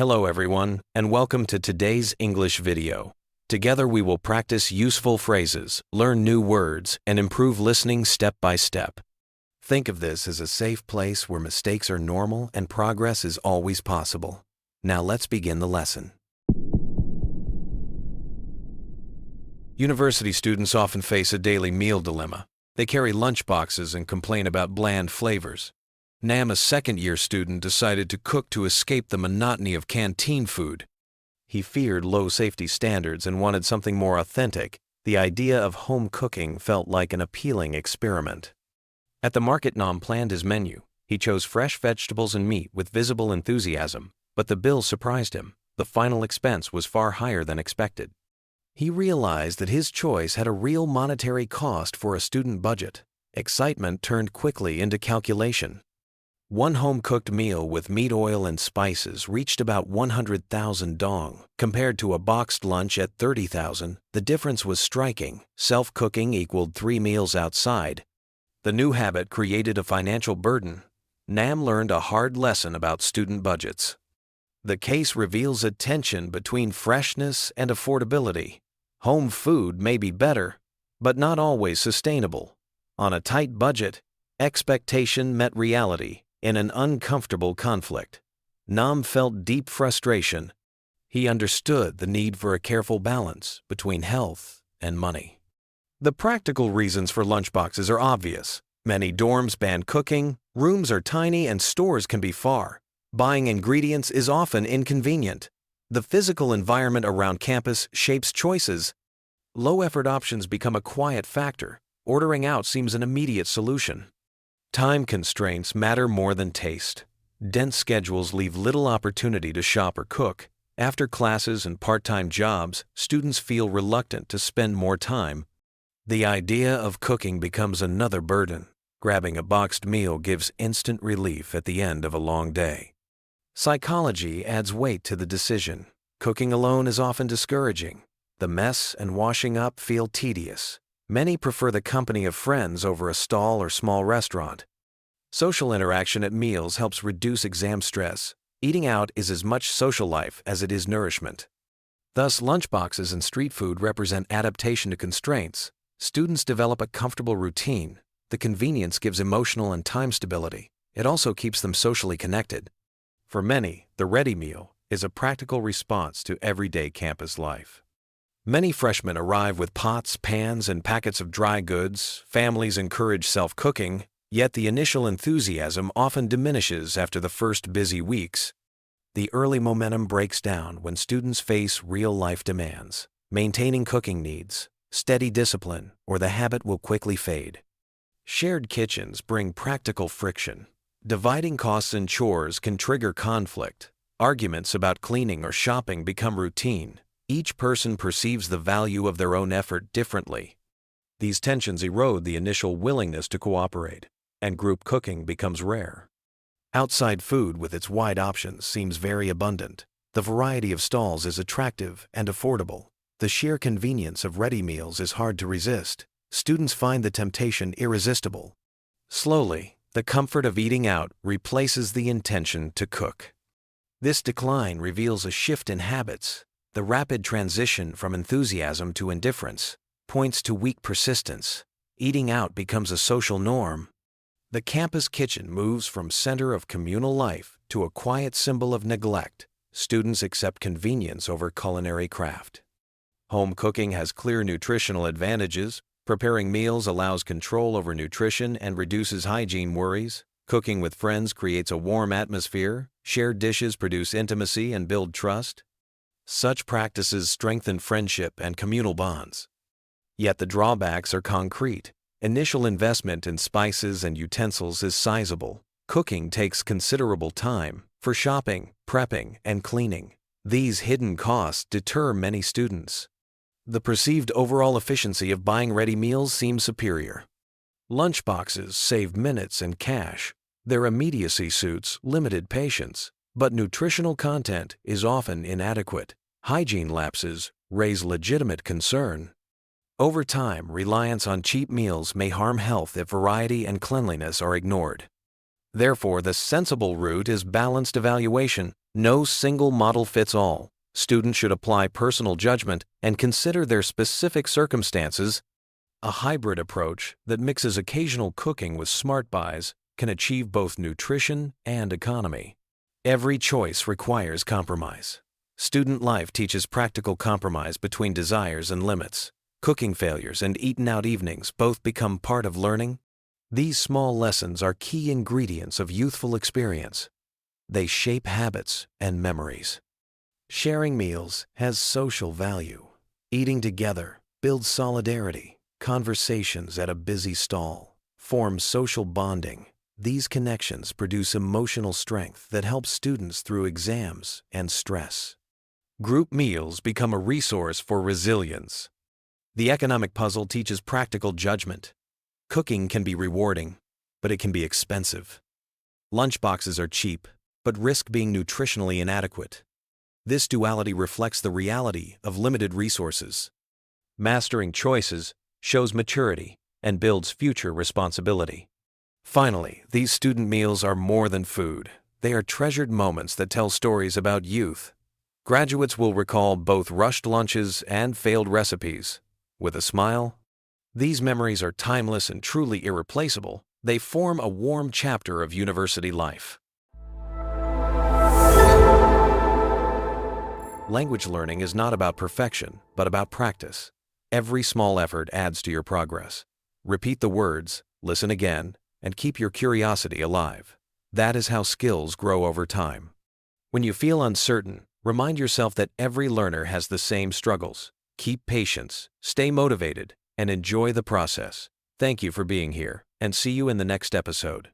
Hello everyone, and welcome to today's English video. Together we will practice useful phrases, learn new words, and improve listening step by step. Think of this as a safe place where mistakes are normal and progress is always possible. Now let's begin the lesson. University students often face a daily meal dilemma. They carry lunch boxes and complain about bland flavors. Nam, a second-year student, decided to cook to escape the monotony of canteen food. He feared low safety standards and wanted something more authentic. The idea of home cooking felt like an appealing experiment. At the market, Nam planned his menu. He chose fresh vegetables and meat with visible enthusiasm, but the bill surprised him. The final expense was far higher than expected. He realized that his choice had a real monetary cost for a student budget. Excitement turned quickly into calculation. One home-cooked meal with meat, oil, and spices reached about 100,000 dong. Compared to a boxed lunch at 30,000, the difference was striking. Self-cooking equaled 3 meals outside. The new habit created a financial burden. Nam learned a hard lesson about student budgets. The case reveals a tension between freshness and affordability. Home food may be better, but not always sustainable. On a tight budget, expectation met reality. In an uncomfortable conflict, Nam felt deep frustration. He understood the need for a careful balance between health and money. The practical reasons for lunchboxes are obvious. Many dorms ban cooking, rooms are tiny, and stores can be far. Buying ingredients is often inconvenient. The physical environment around campus shapes choices. Low-effort options become a quiet factor. Ordering out seems an immediate solution. Time constraints matter more than taste. Dense schedules leave little opportunity to shop or cook. After classes and part-time jobs, students feel reluctant to spend more time. The idea of cooking becomes another burden. Grabbing a boxed meal gives instant relief at the end of a long day. Psychology adds weight to the decision. Cooking alone is often discouraging. The mess and washing up feel tedious. Many prefer the company of friends over a stall or small restaurant. Social interaction at meals helps reduce exam stress. Eating out is as much social life as it is nourishment. Thus, lunchboxes and street food represent adaptation to constraints. Students develop a comfortable routine. The convenience gives emotional and time stability. It also keeps them socially connected. For many, the ready meal is a practical response to everyday campus life. Many freshmen arrive with pots, pans, and packets of dry goods. Families encourage self-cooking, yet the initial enthusiasm often diminishes after the first busy weeks. The early momentum breaks down when students face real-life demands. Maintaining cooking needs steady discipline, or the habit will quickly fade. Shared kitchens bring practical friction. Dividing costs and chores can trigger conflict. Arguments about cleaning or shopping become routine. Each person perceives the value of their own effort differently. These tensions erode the initial willingness to cooperate, and group cooking becomes rare. Outside food with its wide options seems very abundant. The variety of stalls is attractive and affordable. The sheer convenience of ready meals is hard to resist. Students find the temptation irresistible. Slowly, the comfort of eating out replaces the intention to cook. This decline reveals a shift in habits. The rapid transition from enthusiasm to indifference points to weak persistence. Eating out becomes a social norm. The campus kitchen moves from center of communal life to a quiet symbol of neglect. Students accept convenience over culinary craft. Home cooking has clear nutritional advantages. Preparing meals allows control over nutrition and reduces hygiene worries. Cooking with friends creates a warm atmosphere. Shared dishes produce intimacy and build trust. Such practices strengthen friendship and communal bonds. Yet the drawbacks are concrete. Initial investment in spices and utensils is sizable. Cooking takes considerable time for shopping, prepping, and cleaning. These hidden costs deter many students. The perceived overall efficiency of buying ready meals seems superior. Lunchboxes save minutes and cash. Their immediacy suits limited patience, but nutritional content is often inadequate. Hygiene lapses raise legitimate concern. Over time, reliance on cheap meals may harm health if variety and cleanliness are ignored. Therefore, the sensible route is balanced evaluation. No single model fits all. Students should apply personal judgment and consider their specific circumstances. A hybrid approach that mixes occasional cooking with smart buys can achieve both nutrition and economy. Every choice requires compromise. Student life teaches practical compromise between desires and limits. Cooking failures and eaten-out evenings both become part of learning. These small lessons are key ingredients of youthful experience. They shape habits and memories. Sharing meals has social value. Eating together builds solidarity. Conversations at a busy stall form social bonding. These connections produce emotional strength that helps students through exams and stress. Group meals become a resource for resilience. The economic puzzle teaches practical judgment. Cooking can be rewarding, but it can be expensive. Lunchboxes are cheap, but risk being nutritionally inadequate. This duality reflects the reality of limited resources. Mastering choices shows maturity and builds future responsibility. Finally, these student meals are more than food. They are treasured moments that tell stories about youth. Graduates will recall both rushed lunches and failed recipes. With a smile, these memories are timeless and truly irreplaceable. They form a warm chapter of university life. Language learning is not about perfection, but about practice. Every small effort adds to your progress. Repeat the words, listen again, and keep your curiosity alive. That is how skills grow over time. When you feel uncertain, remind yourself that every learner has the same struggles. Keep patience, stay motivated, and enjoy the process. Thank you for being here, and see you in the next episode.